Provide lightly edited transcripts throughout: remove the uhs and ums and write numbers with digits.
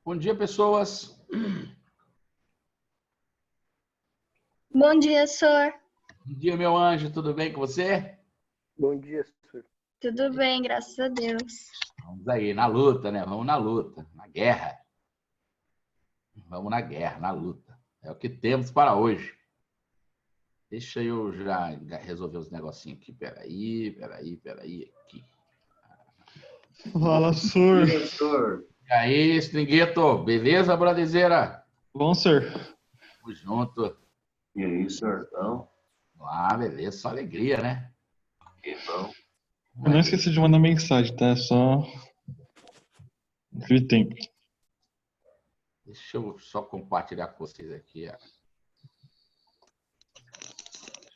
Bom dia, pessoas. Bom dia, senhor. Bom dia, meu anjo. Tudo bem com você? Bom dia, senhor. Tudo bem, graças a Deus. Vamos aí, na luta, né? Vamos na luta, na guerra. Vamos na guerra, na luta. É o que temos para hoje. Deixa eu já resolver os negocinhos aqui. Peraí. Aqui. Fala, senhor. E aí, Stringueto? Beleza, bradezeira? Bom, senhor. Tamo junto. E aí, senhor? Então, Ah, beleza. Só alegria, né? que bom. Eu não esqueci de mandar mensagem, tá? É só aquele tempo. Deixa eu só compartilhar com vocês aqui.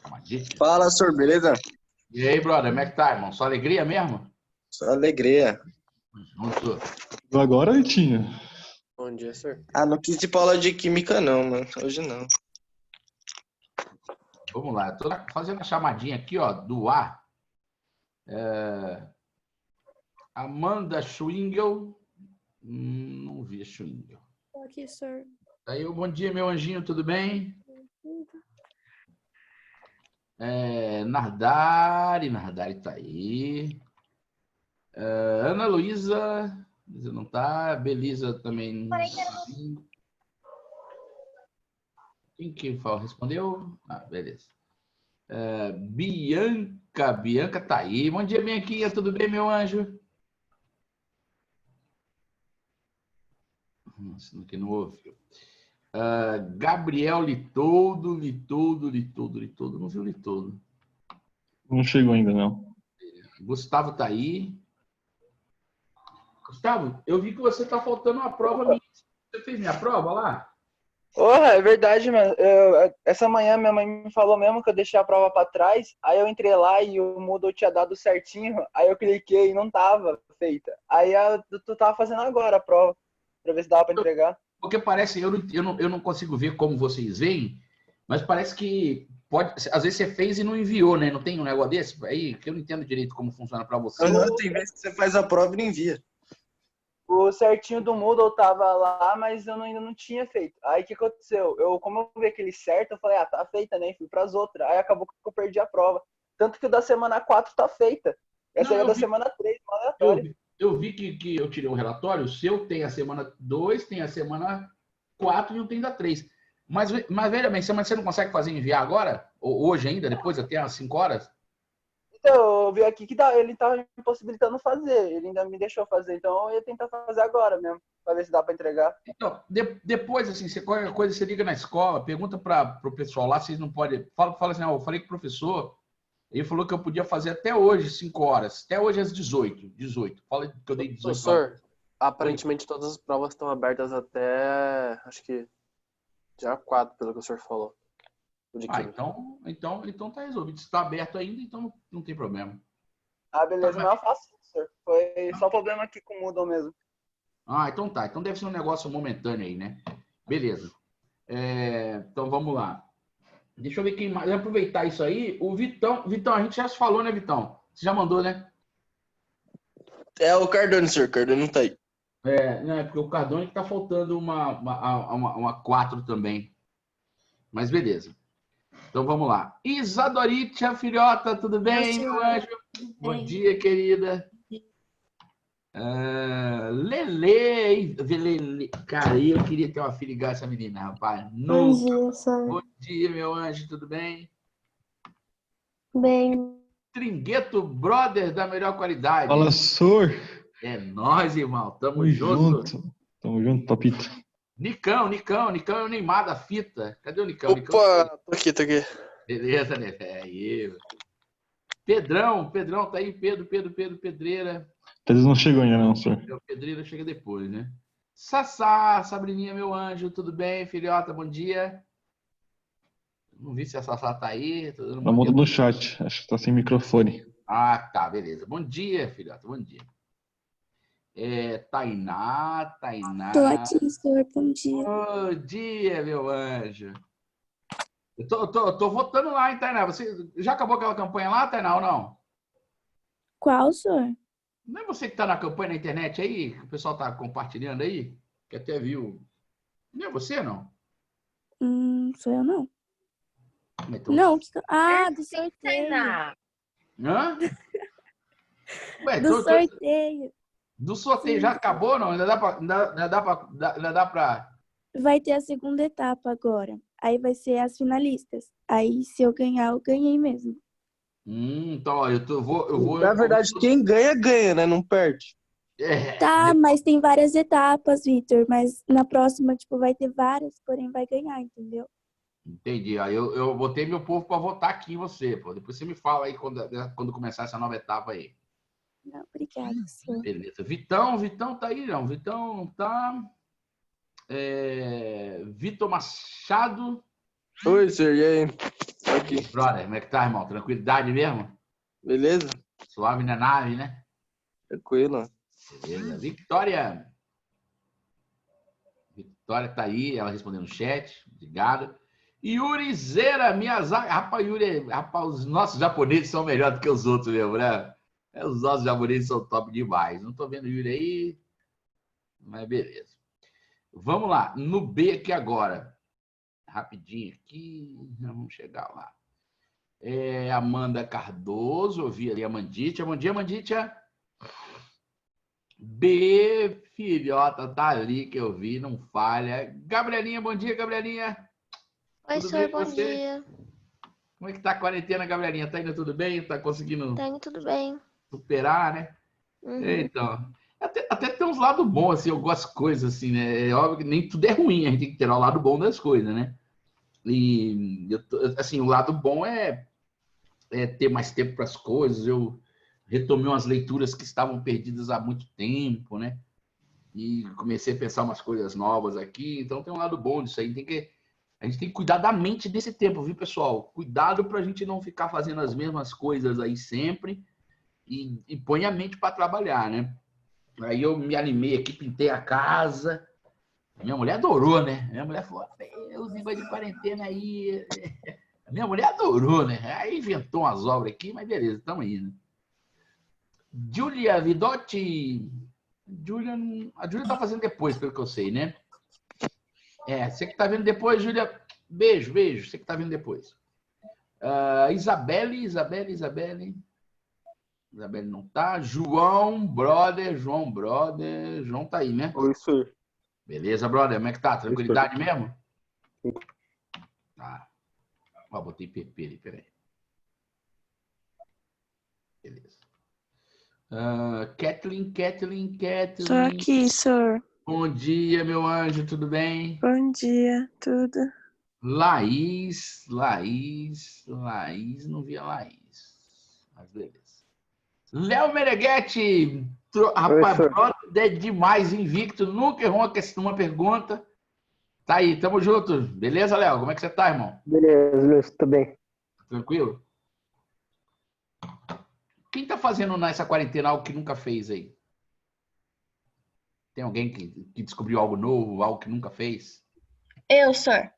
Chamadinha. Fala, senhor, beleza? E aí, brother? Como é que tá, irmão? Só alegria mesmo? Só alegria. Tamo junto. Agora, Vitinho. Bom dia, senhor. Ah, não quis ir pra aula de química, não, mano. Hoje não. Vamos lá, eu tô fazendo a chamadinha aqui, ó, do ar. Amanda Schwingel. Não vi a Schwingel. Tô aqui, senhor. Aí, bom dia, meu anjinho, tudo bem? Nardari tá aí. Ana Luísa não tá. Belisa também. Não. Quem que respondeu? Ah, beleza. Bianca tá aí. Bom dia, Bianquinha. Tudo bem, meu anjo? Nossa, que não ouviu. Gabriel Litoldo. Não viu Litoldo. Não chegou ainda, não. Gustavo tá aí. Gustavo, eu vi que você tá faltando uma prova minha. Você fez minha prova lá? Porra, é verdade, mano. Essa manhã minha mãe me falou mesmo que eu deixei a prova pra trás. Aí eu entrei lá e o Moodle tinha dado certinho. Aí eu cliquei e não tava feita. Aí tu tava fazendo agora a prova, pra ver se dava pra entregar. Porque parece, eu não consigo ver como vocês veem, mas parece que pode, às vezes você fez e não enviou, né? Não tem um negócio desse aí que eu não entendo direito como funciona para você. Tem vezes que você faz a prova e não envia. O certinho do Moodle tava lá, mas eu ainda não tinha feito. Aí o que aconteceu? Como eu vi aquele certo, eu falei, tá feita, né? Fui pras outras. Aí acabou que eu perdi a prova. Tanto que o da semana 4 tá feita. Essa aí é da semana 3, aleatório. Eu vi que eu tirei um relatório, o seu tem a semana 2, tem a semana 4 e não tem da 3. Mas veja bem, você não consegue fazer enviar agora? Ou hoje ainda, depois, até às 5 horas? Então, eu vi aqui que ele tava me impossibilitando fazer. Ele ainda me deixou fazer. Então, eu ia tentar fazer agora mesmo. Pra ver se dá pra entregar. Então, depois, assim, qualquer coisa, você liga na escola, pergunta para o pessoal lá, vocês não podem... Fala assim, eu falei com o professor, ele falou que eu podia fazer até hoje, 5 horas. Até hoje às 18. Fala que eu dei 18 Professor, horas. aparentemente todas as provas estão abertas até, acho que, dia 4, pelo que o senhor falou. Então tá resolvido. Se está aberto ainda, então não tem problema. Ah, beleza. Não é fácil, senhor. Foi só problema aqui com o Moodle mesmo. Ah, então tá. Então deve ser um negócio momentâneo aí, né? Beleza. Então vamos lá. Deixa eu ver quem mais. Vou aproveitar isso aí. O Vitão. Vitão, a gente já se falou, né, Vitão? Você já mandou, né? É o Cardone, senhor. Cardone não tá aí. Não, é porque o Cardone que tá faltando uma 4 também. Mas beleza. Então vamos lá. Isadoritia, filhota, tudo bem, meu anjo? Bom dia, querida. Lele. Cara, eu queria ter uma filha igual essa menina, rapaz. Bom dia, senhor. Bom dia, meu anjo, tudo bem? Bem. Tringueto Brother da melhor qualidade. Fala, senhor. É nóis, irmão. Tamo junto. Tamo junto, papito. Nicão é o Neymar da fita. Cadê o Nicão? Opa, tô aqui. Beleza, né? Aí. Pedrão tá aí. Pedro, Pedreira. Eles não chegou ainda, não, senhor. O Pedreira chega depois, né? Sassá, Sabrininha, meu anjo, tudo bem, filhota? Bom dia. Não vi se a Sassá tá aí. Ela muda no chat. Acho que tá sem microfone. Ah, tá, beleza. Bom dia, filhota. Bom dia. Tainá. Tô aqui, senhor. Bom dia. Bom dia, meu anjo. Eu tô votando lá, hein, Tainá? Você já acabou aquela campanha lá, Tainá, ou não? Qual, senhor? Não é você que tá na campanha na internet aí? Que o pessoal tá compartilhando aí? que até viu. Não é você, não? Sou eu não. Então... Não, do sorteio. Tainá. Hã? Ué, Do sorteio. Do sorteio Sim. já acabou, não? Ainda dá pra... Vai ter a segunda etapa agora. Aí vai ser as finalistas. Aí, se eu ganhar, eu ganhei mesmo. Então, ó, eu vou... Na verdade, quem ganha, ganha, né? Não perde. Tá, mas tem várias etapas, Vitor. Mas na próxima, tipo, vai ter várias, porém vai ganhar, entendeu? Entendi. Aí eu botei meu povo para votar aqui em você, pô. Depois você me fala aí quando começar essa nova etapa aí. Não, obrigada, senhor. Beleza. Vitão tá aí, não? Vitão não tá. Vitor Machado. Oi, senhor, e aí? Tô aqui. Brother, como é que tá, irmão? Tranquilidade mesmo? Beleza? Suave na nave, né? Tranquilo. Beleza. Victória tá aí, ela respondendo no chat. Obrigado. Yuri Zera Miyazaki. Rapaz, Yuri, os nossos japoneses são melhores do que os outros mesmo, né? Os nossos japoneses são top demais. Não tô vendo o Yuri aí, mas beleza. Vamos lá, no B aqui agora. Rapidinho aqui, vamos chegar lá. Amanda Cardoso, eu vi ali a Manditia. Manditia. B, filhota, tá ali que eu vi, não falha. Gabrielinha, bom dia, Gabrielinha. Oi, Tudo senhor, bem com bom você? dia. Como é que tá a quarentena, Gabrielinha? Tá indo tudo bem? Tá conseguindo Tá indo tudo bem. superar, né? Uhum. Então, até tem uns lados bons, assim, eu gosto de coisas, assim, né? É óbvio que nem tudo é ruim, a gente tem que ter o lado bom das coisas, né? E, assim, o lado bom é ter mais tempo para as coisas. Eu retomei umas leituras que estavam perdidas há muito tempo, né? E comecei a pensar umas coisas novas aqui. Então, tem um lado bom disso aí. A gente tem que cuidar da mente desse tempo, viu, pessoal? Cuidado para a gente não ficar fazendo as mesmas coisas aí sempre e põe a mente para trabalhar, né? Aí eu me animei aqui, pintei a casa. Minha mulher adorou, né? Minha mulher falou, os negócios de quarentena aí... Minha mulher adorou, né? Aí inventou umas obras aqui, mas beleza, estamos indo. Júlia Vidotti. A Júlia tá fazendo depois, pelo que eu sei, né? Você que tá vendo depois, Júlia, beijo. Você que tá vendo depois. Isabelle não tá. João tá aí, né? Oi, senhor. Beleza, brother, como é que tá? Tranquilidade mesmo? Tá. Ó, botei PP ali, peraí. Beleza. Kathleen. Tô aqui, senhor. Bom dia, meu anjo, tudo bem? Bom dia, tudo. Laís, não via Laís. Mas beleza. Léo Meneghetti, rapaz, brother, é demais, invicto, nunca errou uma pergunta. Tá aí, tamo junto. Beleza, Léo? Como é que você tá, irmão? Beleza, tô bem. Tranquilo? Quem tá fazendo nessa quarentena algo que nunca fez aí? Tem alguém que descobriu algo novo, algo que nunca fez? Eu, senhor.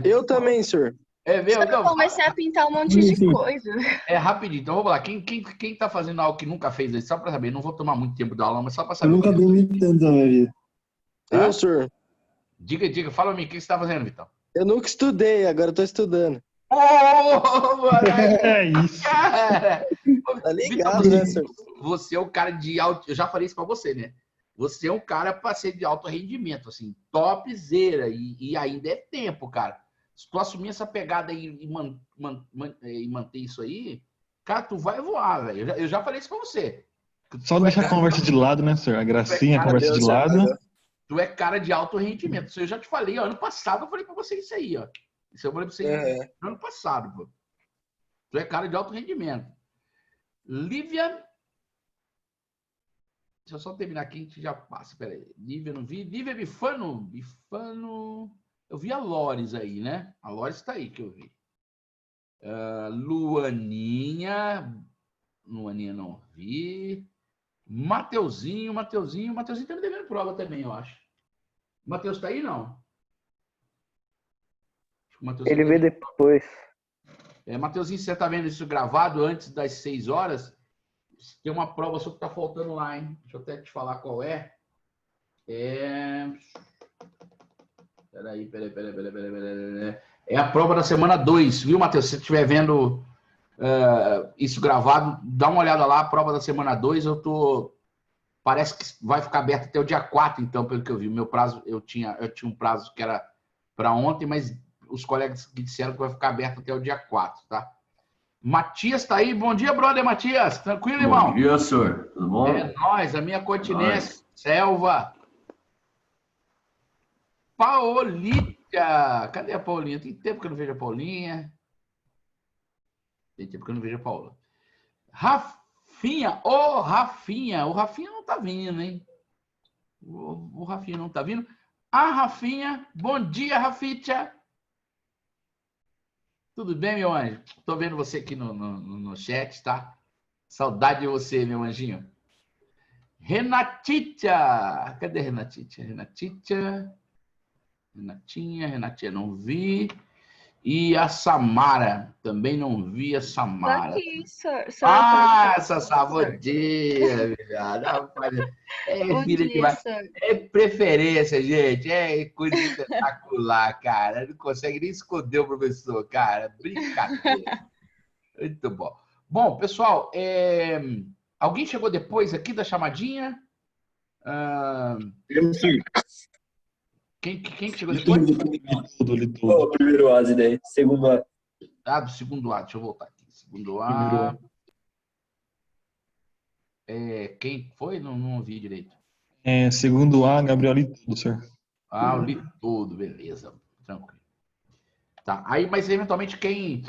Eu também, senhor. Meu, Eu comecei a pintar um monte de coisa. Rapidinho, então vamos lá. Quem tá fazendo algo que nunca fez aí? Só pra saber, não vou tomar muito tempo da aula, mas só pra saber. Eu nunca dormi tanto na minha vida. Eu, senhor. Diga, fala a mim, o que você tá fazendo, Vitão? Eu nunca estudei, agora eu tô estudando. É isso. Cara. Tá ligado, né, senhor? Você é um cara de alto... Eu já falei isso pra você, né? Você é um cara pra ser de alto rendimento, assim, topzera. E ainda é tempo, cara. Se tu assumir essa pegada aí e manter isso aí, cara, tu vai voar, velho. Eu já falei isso pra você. Só deixar a conversa de lado, né, senhor? A gracinha, a conversa de lado. Tu é cara de alto rendimento. Isso eu já te falei, ó. Ano passado eu falei pra você isso aí, ó. Isso eu falei pra você no ano passado, pô. Tu é cara de alto rendimento. Lívia. Deixa eu só terminar aqui, a gente já passa. Pera aí. Lívia, não vi. Lívia Bifano. Eu vi a Lores aí, né? A Lores tá aí que eu vi. Luaninha não vi. Mateuzinho tá me devendo prova também, eu acho. O Mateus tá aí, não? Ele vê depois. Mateuzinho, você tá vendo isso gravado antes das 6 horas? Tem uma prova só que tá faltando lá, hein? Deixa eu até te falar qual é. Peraí. É a prova da semana 2, viu, Matheus? Se você estiver vendo isso gravado, dá uma olhada lá, a prova da semana 2, parece que vai ficar aberto até o dia 4, então, pelo que eu vi. O meu prazo, eu tinha um prazo que era para ontem, mas os colegas que disseram que vai ficar aberto até o dia 4, tá? Matias tá aí. Bom dia, brother Matias. Tranquilo, irmão? Bom dia, senhor. Tudo bom? É nóis, a minha continência. Selva. Paulita. Cadê a Paulinha? Tem tempo que eu não vejo a Paulinha. Tem tempo que eu não vejo a Paula. Rafinha. Ô, Rafinha. O Rafinha não tá vindo, hein? O Rafinha não tá vindo. A Rafinha. Bom dia, Rafitia. Tudo bem, meu anjo? Tô vendo você aqui no chat, tá? Saudade de você, meu anjinho. Renatitia. Cadê Renatitia? Renatinha, não vi. E a Samara, também não vi a Samara. Tô aqui, senhor. Essa sabodinha, filha demais. É preferência, gente. É coisa espetacular, cara. Não consegue nem esconder o professor, cara. Brincadeira. Muito bom. Bom, pessoal, alguém chegou depois aqui da chamadinha? Eu sim. Quem que chegou depois? O primeiro A, daí. Segundo A. Ah, do segundo A. Deixa eu voltar aqui. Segundo A. Quem foi? Não ouvi direito. Segundo A, Gabriel li tudo, senhor. Ah, eu li tudo. Beleza. Tranquilo. Tá. Aí, mas eventualmente quem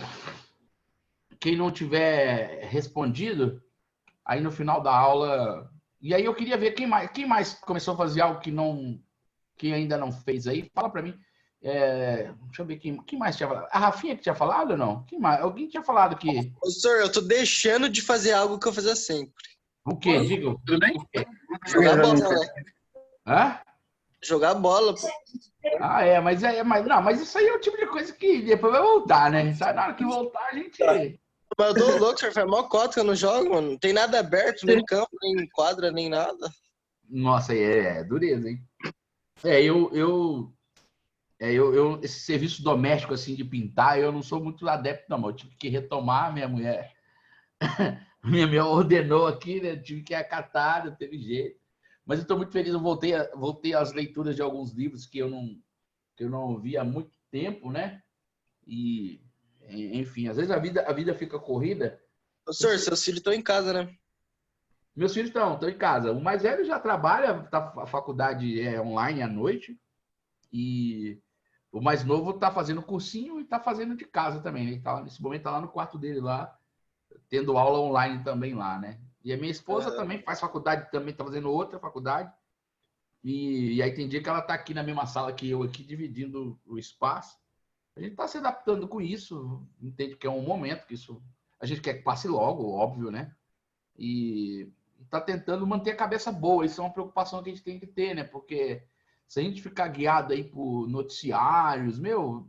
não tiver respondido, aí no final da aula... E aí eu queria ver quem mais começou a fazer algo que ainda não fez aí. Fala para mim. Deixa eu ver quem mais tinha falado. A Rafinha que tinha falado ou não? Quem mais? Alguém tinha falado que... Senhor, eu tô deixando de fazer algo que eu fazia sempre. O quê? Diga. Tudo bem? Jogar bola, né? Hã? Jogar bola, pô. Mas isso aí é o tipo de coisa que depois vai voltar, né? Na hora que voltar, a gente... Mas eu tô louco, senhor. Faz mó cota que eu não jogo, mano. Não tem nada aberto, nem campo, nem quadra, nem nada. Nossa, dureza, hein? Esse serviço doméstico, assim, de pintar, eu não sou muito adepto, não. Eu tive que retomar, minha mulher ordenou aqui, né? Eu tive que acatar, não teve jeito. Mas eu estou muito feliz, eu voltei às leituras de alguns livros que eu não vi há muito tempo, né? E, enfim, às vezes a vida fica corrida. Senhor, seus filhos estão em casa, né? Meus filhos estão em casa. O mais velho já trabalha, a faculdade é online à noite. E o mais novo está fazendo cursinho e está fazendo de casa também. Ele nesse momento está lá no quarto dele, lá, tendo aula online também lá, né? E a minha esposa também faz faculdade, também está fazendo outra faculdade. E aí tem dia que ela está aqui na mesma sala que eu, aqui, dividindo o espaço. A gente está se adaptando com isso, entende que é um momento que isso... A gente quer que passe logo, óbvio, né? E está tentando manter a cabeça boa. Isso é uma preocupação que a gente tem que ter, né? Porque se a gente ficar guiado aí por noticiários, não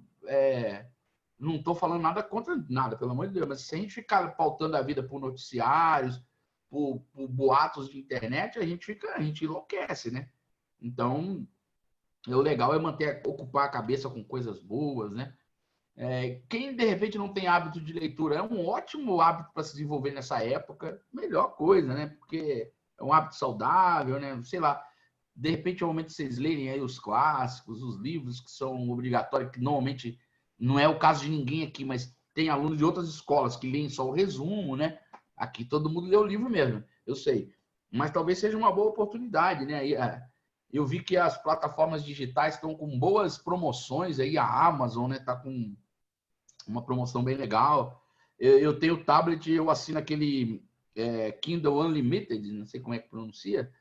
estou falando nada contra nada, pelo amor de Deus, mas se a gente ficar pautando a vida por noticiários, por boatos de internet, a gente enlouquece, né? Então, o legal é ocupar a cabeça com coisas boas, né? Quem, de repente, não tem hábito de leitura, é um ótimo hábito para se desenvolver nessa época. Melhor coisa, né? Porque é um hábito saudável, né? Sei lá, de repente é o momento de vocês lerem aí os clássicos, os livros que são obrigatórios, que normalmente não é o caso de ninguém aqui, mas tem alunos de outras escolas que leem só o resumo, né? Aqui todo mundo lê o livro mesmo, eu sei. Mas talvez seja uma boa oportunidade, né? Eu vi que as plataformas digitais estão com boas promoções aí, a Amazon, né? Tá com uma promoção bem legal. Eu tenho o tablet, eu assino aquele Kindle Unlimited, não sei como é que pronuncia,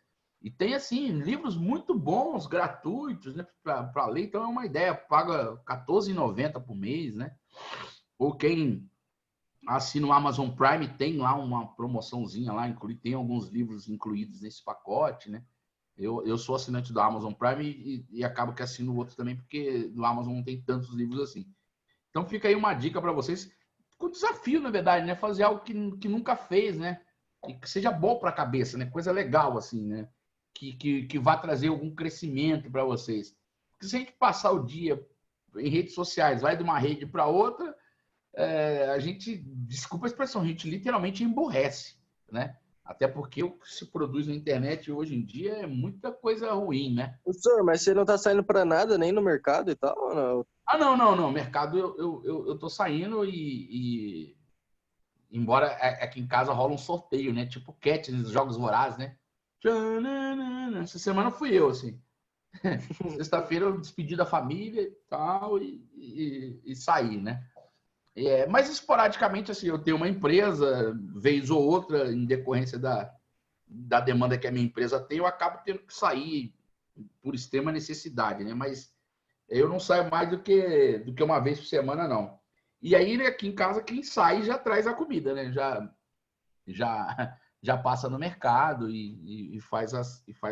e tem, assim, livros muito bons, gratuitos, né, para ler. Então é uma ideia, paga R$14,90 por mês, né? Ou quem assina o Amazon Prime tem lá uma promoçãozinha lá, tem alguns livros incluídos nesse pacote, né? Eu sou assinante do Amazon Prime e acabo que assino o outro também, porque no Amazon não tem tantos livros assim. Então fica aí uma dica para vocês, com desafio, na verdade, né? Fazer algo que nunca fez, né? E que seja bom para a cabeça, né? Coisa legal, assim, né? que vá trazer algum crescimento para vocês. Porque se a gente passar o dia em redes sociais, vai de uma rede para outra, a gente, desculpa a expressão, a gente literalmente emburrece, né? Até porque o que se produz na internet hoje em dia é muita coisa ruim, né? Professor, mas você não tá saindo pra nada, nem no mercado e tal? Não? Não. Mercado eu tô saindo e embora aqui em casa rola um sorteio, né? Tipo Cat nos Jogos Vorazes, né? Essa semana fui eu, assim. Sexta-feira eu despedi da família e tal e saí, né? Mas esporadicamente, assim, eu tenho uma empresa, vez ou outra, em decorrência da demanda que a minha empresa tem, eu acabo tendo que sair por extrema necessidade, né? Mas eu não saio mais do que uma vez por semana, não. E aí, né, aqui em casa, quem sai já traz a comida, né? Já passa no mercado e faz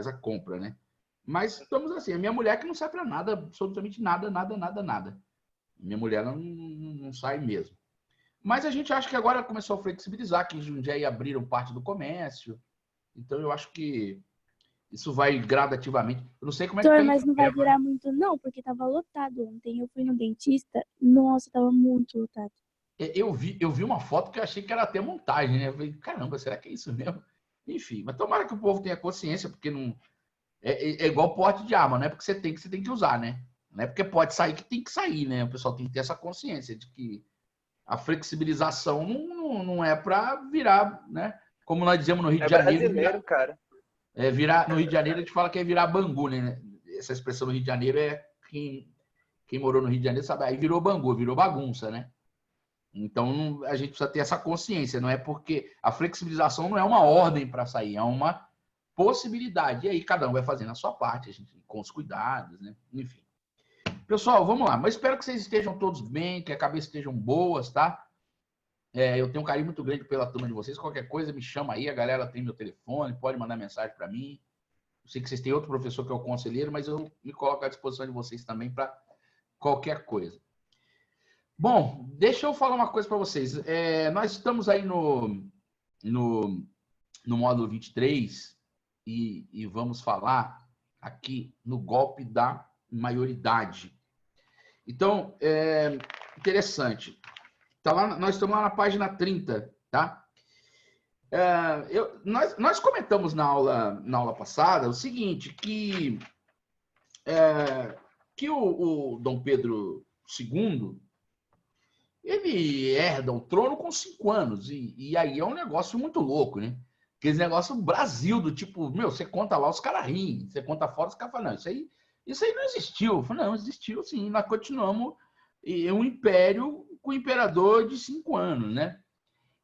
a compra, né? Mas estamos assim, a minha mulher que não sai para nada, absolutamente nada. Minha mulher não sai mesmo. Mas a gente acha que agora começou a flexibilizar, que em Jundiaí abriram parte do comércio. Então, eu acho que isso vai gradativamente. Eu não sei como é que Doutor, tá mas não vai durar muito, não, porque tava lotado ontem. Eu fui no dentista, nossa, tava muito lotado. Eu vi uma foto que eu achei que era até montagem, né? Eu falei, caramba, será que é isso mesmo? Enfim, mas tomara que o povo tenha consciência, porque não. É igual porte de arma, não é porque você tem que usar, né? Não é porque pode sair que tem que sair, né? O pessoal tem que ter essa consciência de que a flexibilização não é para virar, né? Como nós dizemos no Rio de Janeiro. Brasileiro, cara. No Rio de Janeiro a gente fala que é virar Bangu, né? Essa expressão no Rio de Janeiro quem morou no Rio de Janeiro sabe, aí virou Bangu, virou bagunça, né? Então a gente precisa ter essa consciência, não é porque a flexibilização não é uma ordem para sair, é uma possibilidade. E aí cada um vai fazendo a sua parte, a gente com os cuidados, né? Enfim. Pessoal, vamos lá. Mas espero que vocês estejam todos bem, que a cabeça estejam boas, tá? Eu tenho um carinho muito grande pela turma de vocês. Qualquer coisa, me chama aí. A galera tem meu telefone, pode mandar mensagem para mim. Eu sei que vocês têm outro professor que é o conselheiro, mas eu me coloco à disposição de vocês também para qualquer coisa. Bom, deixa eu falar uma coisa para vocês. Nós estamos aí no módulo 23 e vamos falar aqui no golpe da maioridade. Então, interessante. Tá lá, nós estamos lá na página 30, tá? Nós comentamos na aula passada o seguinte, que o Dom Pedro II, ele herda o trono com 5 anos, e aí é um negócio muito louco, né? Aqueles negócios Brasil, do tipo, você conta lá, os caras riem, você conta fora, os caras falam, não, isso aí não existiu. Eu falo, não, existiu sim, nós continuamos um império com o imperador de 5 anos, né?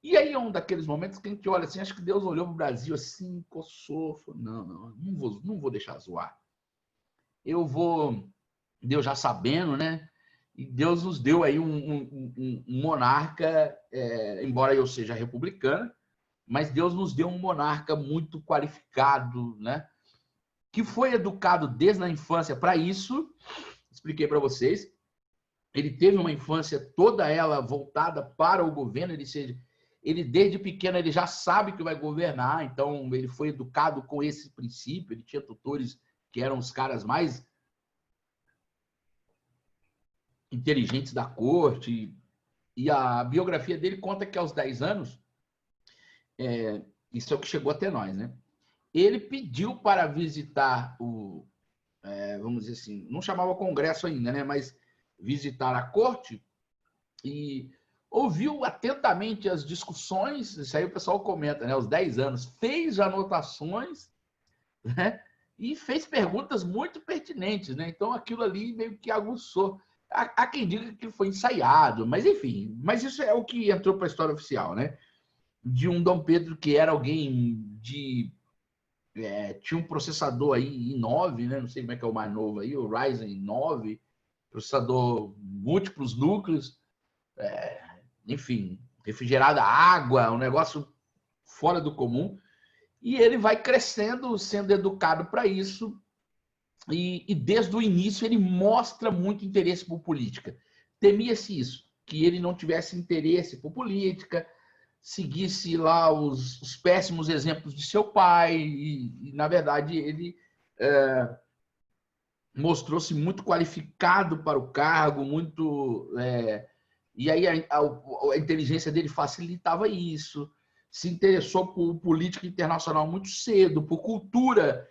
E aí é um daqueles momentos que a gente olha assim, acho que Deus olhou para o Brasil assim, coçou, falou, não vou deixar zoar. Deus já sabendo, né? E Deus nos deu aí um monarca, embora eu seja republicano, mas Deus nos deu um monarca muito qualificado, né? Que foi educado desde a infância para isso. Expliquei para vocês. Ele teve uma infância toda ela voltada para o governo. Ele desde pequeno ele já sabe que vai governar, então ele foi educado com esse princípio. Ele tinha tutores que eram os caras mais inteligentes da corte. E a biografia dele conta que aos 10 anos, isso é o que chegou até nós, né? Ele pediu para visitar vamos dizer assim, não chamava Congresso ainda, né? Mas visitar a corte e ouviu atentamente as discussões, isso aí o pessoal comenta, né? Aos 10 anos, fez anotações, né? E fez perguntas muito pertinentes, né? Então aquilo ali meio que aguçou. Há quem diga que foi ensaiado, mas enfim, mas isso é o que entrou para a história oficial, né? De um Dom Pedro que era alguém tinha um processador aí i9, né? Não sei como é que é o mais novo aí, o Ryzen 9, processador múltiplos núcleos, enfim, refrigerada água, um negócio fora do comum. E ele vai crescendo, sendo educado para isso, e desde o início ele mostra muito interesse por política. Temia-se isso, que ele não tivesse interesse por política, seguisse lá os péssimos exemplos de seu pai, e na verdade, ele mostrou-se muito qualificado para o cargo, e aí a inteligência dele facilitava isso, se interessou por política internacional muito cedo, por cultura.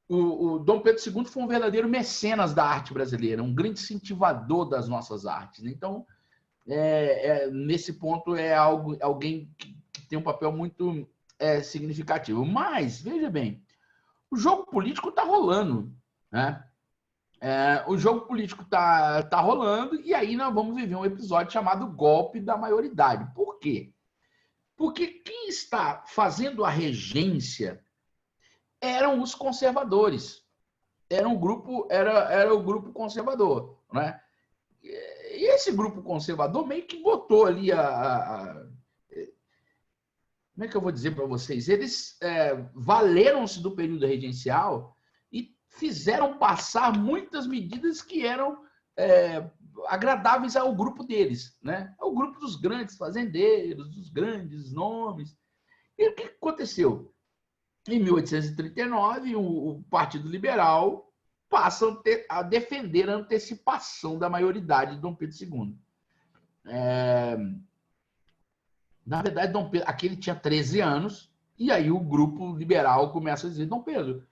O Dom Pedro II foi um verdadeiro mecenas da arte brasileira, um grande incentivador das nossas artes. Então, nesse ponto, alguém que tem um papel muito significativo. Mas, veja bem, o jogo político está rolando, né? O jogo político tá rolando, e aí nós vamos viver um episódio chamado Golpe da Maioridade. Por quê? Porque quem está fazendo a regência eram os conservadores. Era o grupo conservador, né? E esse grupo conservador meio que botou ali como é que eu vou dizer para vocês? Eles valeram-se do período regencial e fizeram passar muitas medidas que eram agradáveis ao grupo deles, né? Ao grupo dos grandes fazendeiros, dos grandes nomes. E o que aconteceu? Em 1839, o Partido Liberal passa a defender a antecipação da maioridade de Dom Pedro II. Na verdade, Dom Pedro, aqui ele tinha 13 anos, e aí o grupo liberal começa a dizer: Dom Pedro,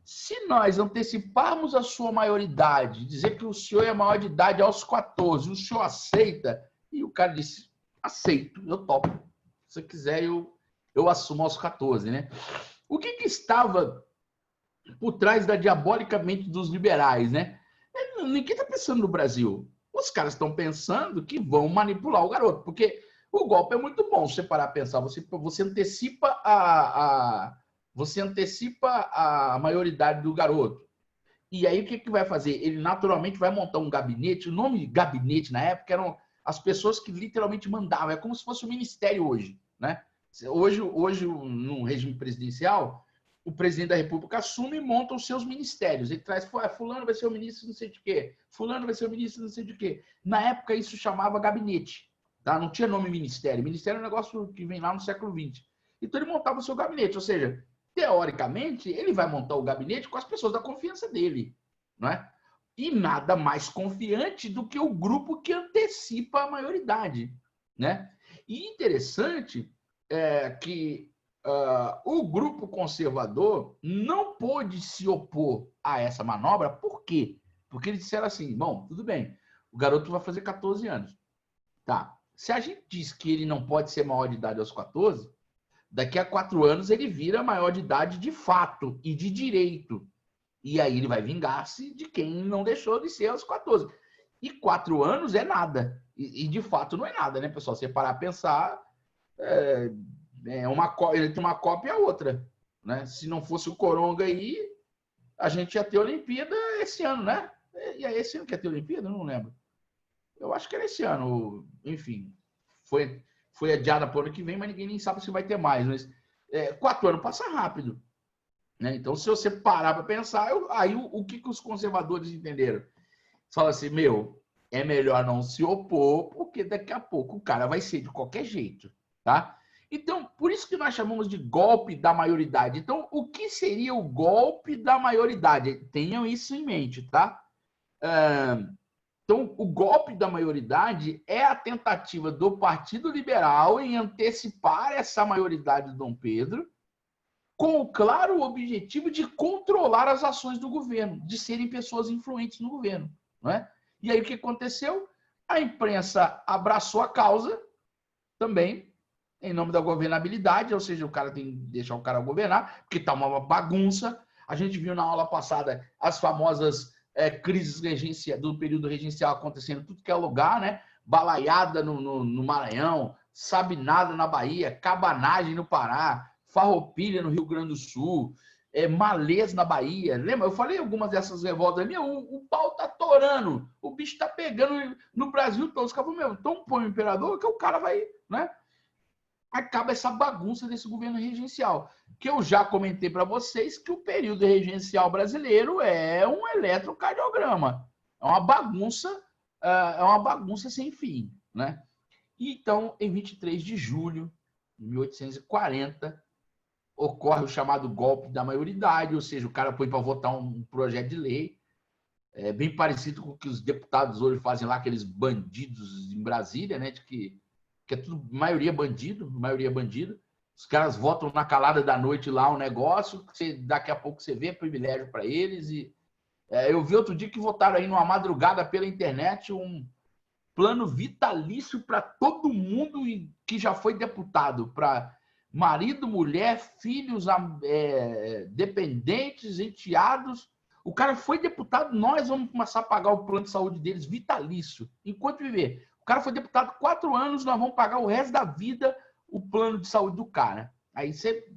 se nós anteciparmos a sua maioridade, dizer que o senhor é maior de idade aos 14, o senhor aceita? E o cara disse: aceito, eu topo. Se você quiser, eu assumo aos 14, né? O que estava por trás da diabólica mente dos liberais, né? Ninguém está pensando no Brasil. Os caras estão pensando que vão manipular o garoto, porque o golpe é muito bom. Se você parar a pensar, você antecipa a maioridade do garoto. E aí o que vai fazer? Ele naturalmente vai montar um gabinete. O nome de gabinete na época eram as pessoas que literalmente mandavam. É como se fosse um ministério hoje, né? Hoje, no regime presidencial, o presidente da República assume e monta os seus ministérios. Ele traz: fulano vai ser o ministro não sei de quê, fulano vai ser o ministro não sei de quê. Na época, isso chamava gabinete. Tá? Não tinha nome ministério. Ministério é um negócio que vem lá no século XX. Então, ele montava o seu gabinete. Ou seja, teoricamente, ele vai montar o gabinete com as pessoas da confiança dele. Não é? E nada mais confiante do que o grupo que antecipa a maioridade. Né? E interessante que o grupo conservador não pôde se opor a essa manobra. Por quê? Porque eles disseram assim: bom, tudo bem, o garoto vai fazer 14 anos. Tá. Se a gente diz que ele não pode ser maior de idade aos 14, daqui a 4 anos ele vira maior de idade de fato e de direito. E aí ele vai vingar-se de quem não deixou de ser aos 14. E 4 anos é nada. E de fato não é nada, né, pessoal? Se você parar a pensar, ele tem uma cópia e a outra. Né? Se não fosse o Coronga aí, a gente ia ter Olimpíada esse ano, né? E é esse ano que ia ter Olimpíada? Eu não lembro. Eu acho que era esse ano. Enfim, foi adiada para o ano que vem, mas ninguém nem sabe se vai ter mais. Mas 4 anos passa rápido. Né? Então, se você parar para pensar, aí o que os conservadores entenderam? Fala assim: é melhor não se opor, porque daqui a pouco o cara vai ser de qualquer jeito. Tá? Então, por isso que nós chamamos de golpe da maioridade. Então, o que seria o golpe da maioridade? Tenham isso em mente, tá? Então, o golpe da maioridade é a tentativa do Partido Liberal em antecipar essa maioridade de Dom Pedro, com o claro objetivo de controlar as ações do governo, de serem pessoas influentes no governo. Não é? E aí, o que aconteceu? A imprensa abraçou a causa também, em nome da governabilidade, ou seja, o cara tem que deixar o cara governar, porque está uma bagunça. A gente viu na aula passada as famosas crises do período regencial acontecendo em tudo que é lugar, né? Balaiada no Maranhão, Sabinada na Bahia, Cabanagem no Pará, Farroupilha no Rio Grande do Sul, Malês na Bahia. Lembra? Eu falei algumas dessas revoltas. O pau tá torando, o bicho tá pegando no Brasil todo. Os caras falam: então põe o imperador que o cara vai, né? Acaba essa bagunça desse governo regencial, que eu já comentei para vocês que o período regencial brasileiro é um eletrocardiograma, é uma bagunça sem fim, né? E então, em 23 de julho de 1840, ocorre o chamado golpe da maioridade, ou seja, o cara foi para votar um projeto de lei, bem parecido com o que os deputados hoje fazem lá, aqueles bandidos em Brasília, né, de que é tudo maioria bandido. Os caras votam na calada da noite lá um negócio, que daqui a pouco você vê privilégio para eles. E eu vi outro dia que votaram aí numa madrugada pela internet um plano vitalício para todo mundo que já foi deputado, para marido, mulher, filhos, dependentes, enteados. O cara foi deputado, nós vamos começar a pagar o plano de saúde deles vitalício, enquanto viver. O cara foi deputado 4 anos, nós vamos pagar o resto da vida o plano de saúde do cara. Aí você...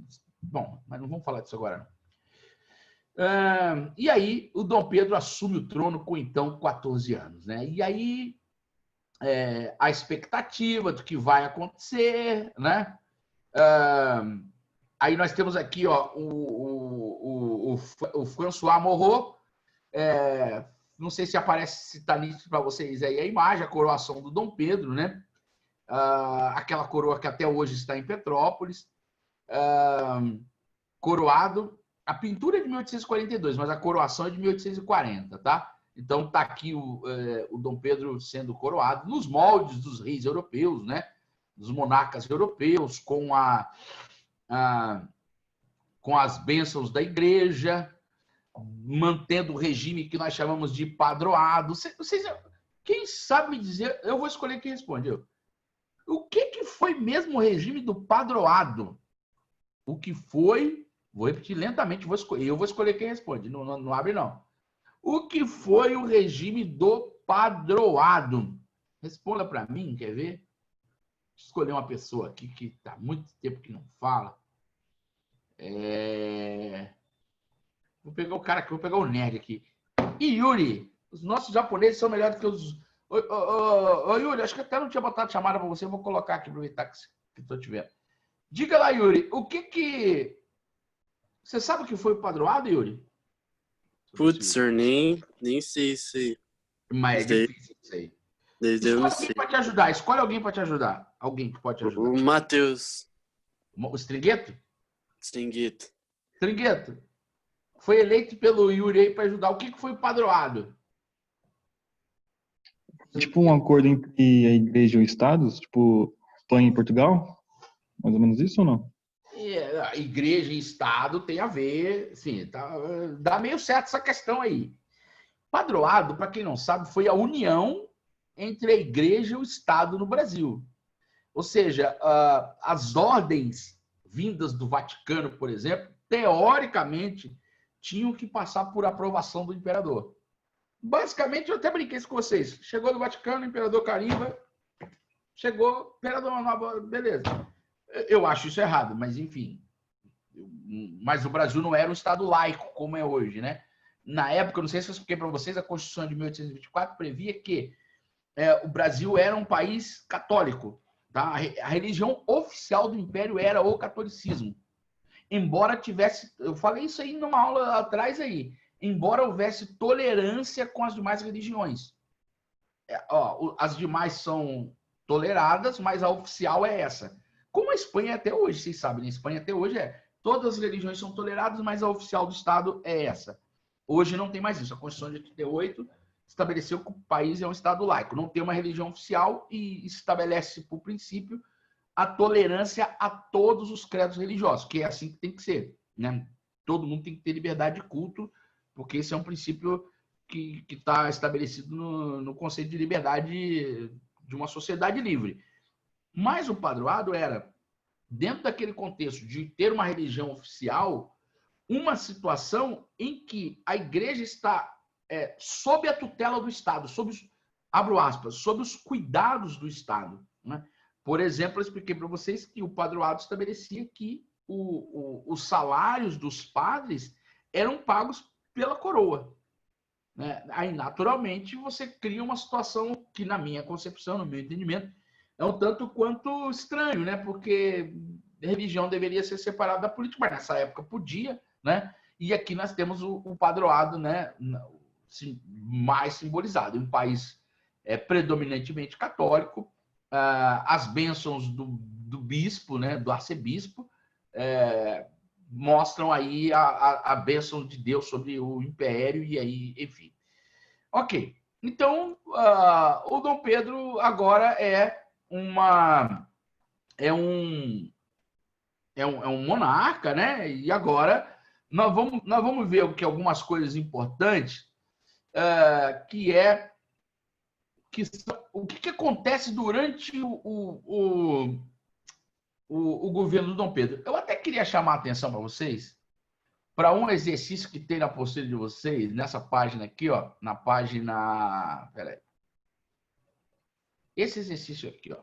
Bom, mas não vamos falar disso agora, não. E aí o Dom Pedro assume o trono com, então, 14 anos, né? E aí a expectativa do que vai acontecer, né? Aí nós temos aqui, ó, o François Moreau. Não sei se aparece, se está nítido para vocês aí a imagem, a coroação do Dom Pedro, né? Aquela coroa que até hoje está em Petrópolis, coroado. A pintura é de 1842, mas a coroação é de 1840, tá? Então tá aqui o Dom Pedro sendo coroado nos moldes dos reis europeus, né? Dos monarcas europeus, com as bênçãos da igreja, mantendo o regime que nós chamamos de padroado. Quem sabe me dizer? Eu vou escolher quem respondeu. O que foi mesmo o regime do padroado? O que foi... Vou repetir lentamente, eu vou escolher quem responde. Não abre, não. O que foi o regime do padroado? Responda para mim, quer ver? Deixa eu escolher uma pessoa aqui que está há muito tempo que não fala. Vou pegar o cara aqui, vou pegar o nerd aqui. E Yuri, os nossos japoneses são melhores que os... Ô, Yuri, acho que até não tinha botado chamada para você, eu vou colocar aqui, aproveitar que estou te vendo. Diga lá, Yuri, o que... Você sabe o que foi o padroado, Yuri? Putz, senhor, nem sei isso aí. Mas é difícil isso aí. Escolhe alguém para te ajudar. Escolhe alguém para te ajudar. Alguém que pode te ajudar. O Matheus. O Stringueto? Stringueto. Stringueto. Foi eleito pelo Yuri aí para ajudar. O que foi o padroado? Tipo um acordo entre a igreja e o Estado? Tipo Espanha e Portugal? Mais ou menos isso ou não? A igreja e Estado tem a ver, sim, dá meio certo essa questão aí. Padroado, para quem não sabe, foi a união entre a igreja e o Estado no Brasil. Ou seja, as ordens vindas do Vaticano, por exemplo, teoricamente, tinham que passar por aprovação do imperador. Basicamente, eu até brinquei isso com vocês. Chegou do Vaticano, o imperador carimba, chegou, imperador, beleza. Eu acho isso errado, mas enfim. Mas o Brasil não era um Estado laico, como é hoje, né? Na época, não sei se eu expliquei para vocês, a Constituição de 1824 previa que o Brasil era um país católico. Tá? A religião oficial do Império era o catolicismo. Embora tivesse... Eu falei isso aí numa aula atrás aí. Embora houvesse tolerância com as demais religiões. As demais são toleradas, mas a oficial é essa. Como a Espanha é até hoje, vocês sabem, a Espanha até hoje todas as religiões são toleradas, mas a oficial do Estado é essa. Hoje não tem mais isso. A Constituição de 88 estabeleceu que o país é um Estado laico. Não tem uma religião oficial e estabelece, por princípio, a tolerância a todos os credos religiosos, que é assim que tem que ser, né? Todo mundo tem que ter liberdade de culto, porque esse é um princípio que está estabelecido no conceito de liberdade de uma sociedade livre. Mas o padroado era, dentro daquele contexto de ter uma religião oficial, uma situação em que a igreja está sob a tutela do Estado, abro aspas, sob os cuidados do Estado. Né? Por exemplo, eu expliquei para vocês que o padroado estabelecia que os salários dos padres eram pagos pela coroa. Né? Aí, naturalmente, você cria uma situação que, na minha concepção, no meu entendimento, é um tanto quanto estranho, né? Porque a religião deveria ser separada da política, mas nessa época podia, né? E aqui nós temos o padroado, né? Mais simbolizado. Um país predominantemente católico, as bênçãos do bispo, né, do arcebispo, mostram aí a bênção de Deus sobre o império e aí, enfim. Ok. Então, o Dom Pedro agora é um monarca, né? E agora nós vamos ver aqui algumas coisas importantes, o que acontece durante o governo do Dom Pedro. Eu até queria chamar a atenção para vocês para um exercício que tem na apostila de vocês, nessa página aqui, ó, na página... Peraí. Esse exercício aqui, ó.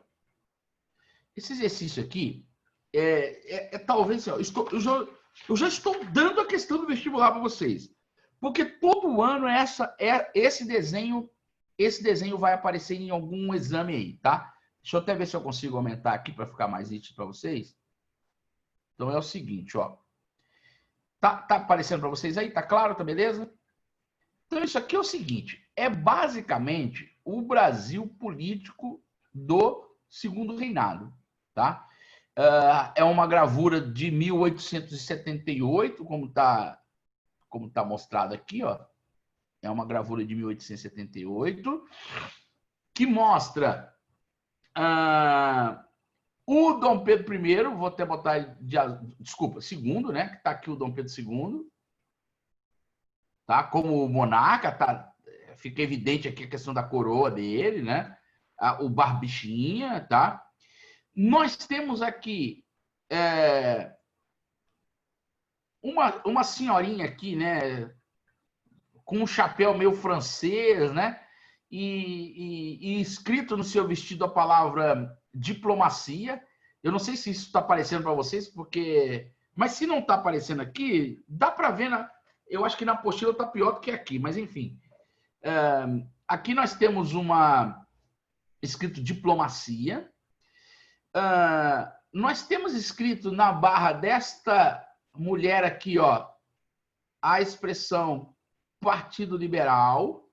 Esse exercício aqui talvez... Ó, eu já estou dando a questão do vestibular para vocês. Porque todo ano esse desenho vai aparecer em algum exame aí, tá? Deixa eu até ver se eu consigo aumentar aqui para ficar mais nítido para vocês. Então é o seguinte, ó. Tá aparecendo para vocês aí? Tá claro? Tá beleza? Então isso aqui é o seguinte. É basicamente o Brasil político do Segundo Reinado, tá? É uma gravura de 1878, como tá mostrado aqui, ó. É uma gravura de 1878 que mostra o Dom Pedro I, vou até botar, segundo, né? Que está aqui o Dom Pedro II, tá? Como monarca, tá? Fica evidente aqui a questão da coroa dele, né? O barbichinha, tá? Nós temos aqui uma senhorinha aqui, né? Com um chapéu meio francês, né? E escrito no seu vestido a palavra diplomacia. Eu não sei se isso está aparecendo para vocês, mas se não está aparecendo aqui, dá para ver. Eu acho que na apostila está pior do que aqui, mas enfim. Aqui nós temos escrito diplomacia. Nós temos escrito na barra desta mulher aqui, ó, a expressão Partido Liberal,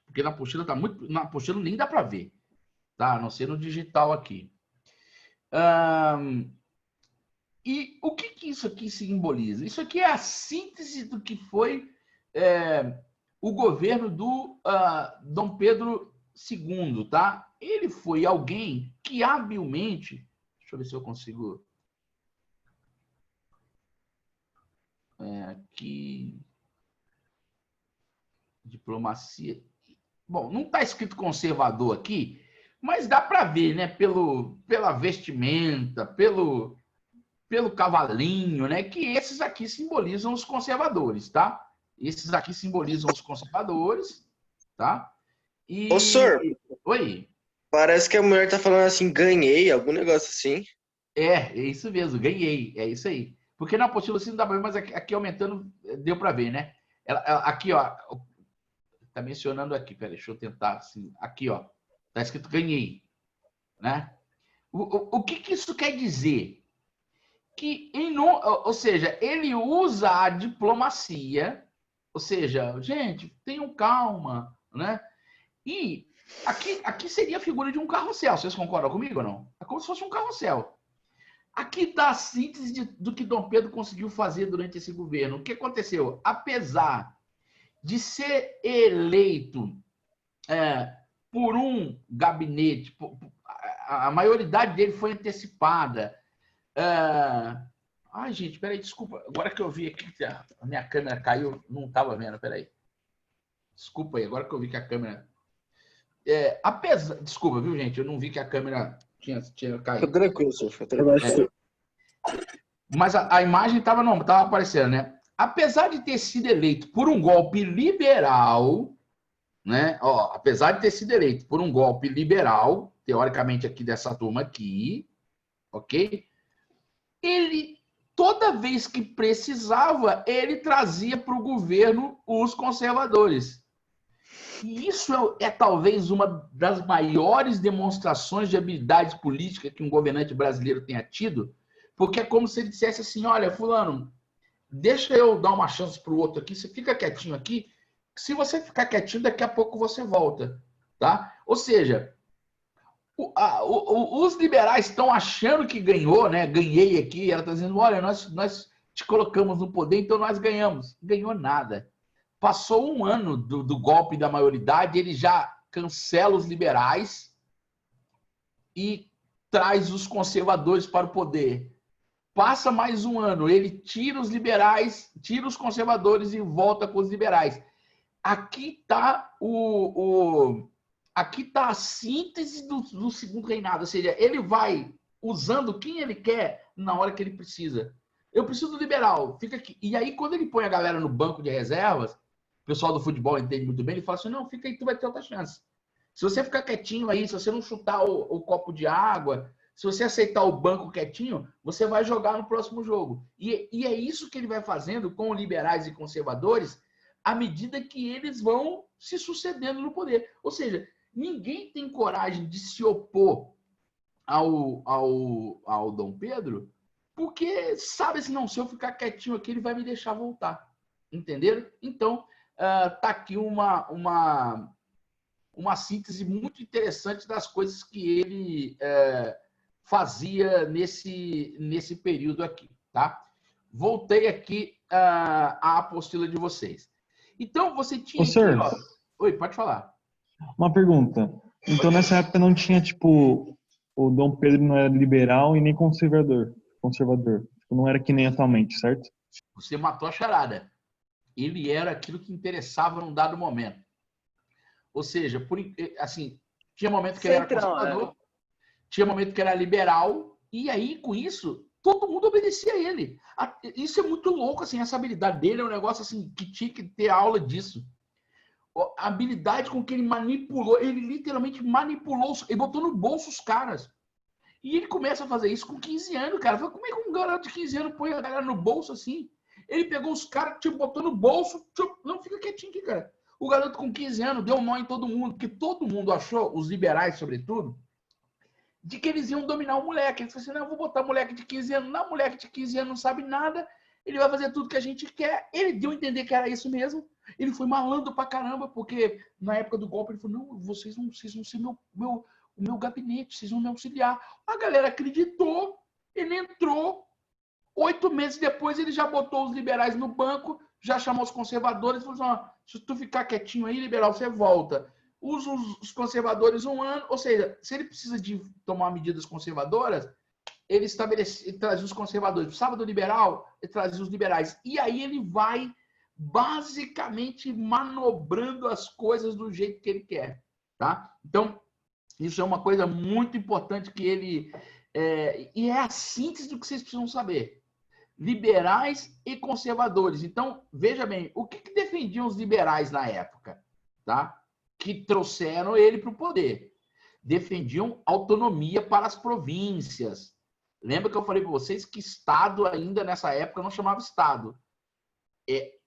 porque na apostila tá muito, na apostila nem dá para ver, tá? A não ser no digital aqui. E o que isso aqui simboliza? Isso aqui é a síntese do que foi o governo do Dom Pedro II, tá? Ele foi alguém que habilmente, deixa eu ver se eu consigo aqui. Diplomacia. Bom, não está escrito conservador aqui, mas dá para ver, né? Pela vestimenta, pelo cavalinho, né? Que esses aqui simbolizam os conservadores, tá? Esses aqui simbolizam os conservadores, tá? Ô, senhor. Oi. Parece que a mulher tá falando assim, ganhei, algum negócio assim. É isso mesmo, ganhei. É isso aí. Porque na apostila assim não dá para ver, mas aqui aumentando deu para ver, né? Aqui, ó. Está mencionando aqui, peraí, deixa eu tentar assim. Aqui, ó, está escrito ganhei, né? O que isso quer dizer? Que ou seja, ele usa a diplomacia, ou seja, gente, tenham calma, né? E aqui seria a figura de um carrossel, vocês concordam comigo ou não? É como se fosse um carrossel. Aqui está a síntese do que Dom Pedro conseguiu fazer durante esse governo. O que aconteceu? Apesar de ser eleito por um gabinete, a maioridade dele foi antecipada. Ai, gente, peraí, desculpa. Agora que eu vi aqui que a minha câmera caiu, não estava vendo, peraí. Desculpa aí, agora que eu vi que a câmera... Desculpa, viu, gente? Eu não vi que a câmera tinha caído. Fica tranquilo, senhor. Fica tranquilo. Mas a imagem estava aparecendo, né? Apesar de ter sido eleito por um golpe liberal, né? Ó, apesar de ter sido eleito por um golpe liberal, teoricamente aqui dessa turma aqui, ok? Ele, toda vez que precisava, ele trazia para o governo os conservadores. E isso é talvez uma das maiores demonstrações de habilidade política que um governante brasileiro tenha tido, porque é como se ele dissesse assim, olha, fulano, deixa eu dar uma chance para o outro aqui, você fica quietinho aqui, se você ficar quietinho, daqui a pouco você volta, tá? Ou seja, Os liberais estão achando que ganhou, né? Ganhei aqui. Ela está dizendo, olha, nós te colocamos no poder, então nós ganhamos. Não ganhou nada. Passou um ano do golpe da maioridade, ele já cancela os liberais e traz os conservadores para o poder. Passa mais um ano, ele tira os liberais, tira os conservadores e volta com os liberais. Aqui está aqui está a síntese do segundo reinado, ou seja, ele vai usando quem ele quer na hora que ele precisa. Eu preciso do liberal, fica aqui. E aí, quando ele põe a galera no banco de reservas, o pessoal do futebol entende muito bem, ele fala assim, não, fica aí, tu vai ter outra chance. Se você ficar quietinho aí, se você não chutar o copo de água, se você aceitar o banco quietinho, você vai jogar no próximo jogo. E é isso que ele vai fazendo com liberais e conservadores à medida que eles vão se sucedendo no poder. Ou seja, ninguém tem coragem de se opor ao Dom Pedro porque sabe assim, não, se eu ficar quietinho aqui, ele vai me deixar voltar. Entenderam? Então, tá aqui uma síntese muito interessante das coisas que ele fazia nesse período aqui, tá? Voltei aqui à apostila de vocês. Então, você tinha aqui, ó... Oi, pode falar. Uma pergunta. Então, nessa época não tinha, tipo, o Dom Pedro não era liberal e nem conservador. Tipo, não era que nem atualmente, certo? Você matou a charada. Ele era aquilo que interessava num dado momento. Ou seja, assim, tinha momento que ele era conservador, tinha momento que era liberal, e aí, com isso, todo mundo obedecia a ele. Isso é muito louco, assim, essa habilidade dele é um negócio assim, que tinha que ter aula disso. A habilidade com que ele manipulou, ele literalmente manipulou, ele botou no bolso os caras. E ele começa a fazer isso com 15 anos, cara. Como é que um garoto de 15 anos põe a galera no bolso assim? Ele pegou os caras, tipo, botou no bolso, tipo, não, fica quietinho aqui, cara. O garoto com 15 anos deu um nó em todo mundo, porque todo mundo achou, os liberais sobretudo, de que eles iam dominar o moleque. Eles falaram assim, não, eu vou botar moleque de 15 anos. Não, moleque de 15 anos não sabe nada, ele vai fazer tudo que a gente quer. Ele deu a entender que era isso mesmo. Ele foi malandro pra caramba, porque na época do golpe ele falou, não, vocês vão ser o meu gabinete, vocês vão me auxiliar. A galera acreditou, ele entrou, 8 meses depois ele já botou os liberais no banco, já chamou os conservadores, falou assim, se tu ficar quietinho aí, liberal, você volta. Usa os conservadores um ano, ou seja, se ele precisa de tomar medidas conservadoras, ele trazia os conservadores. Precisava do liberal, ele trazia os liberais. E aí ele vai basicamente manobrando as coisas do jeito que ele quer. Tá? Então, isso é uma coisa muito importante que ele... e é a síntese do que vocês precisam saber. Liberais e conservadores. Então, veja bem, o que defendiam os liberais na época? Tá? Que trouxeram ele para o poder. Defendiam autonomia para as províncias. Lembra que eu falei para vocês que Estado ainda nessa época não chamava Estado.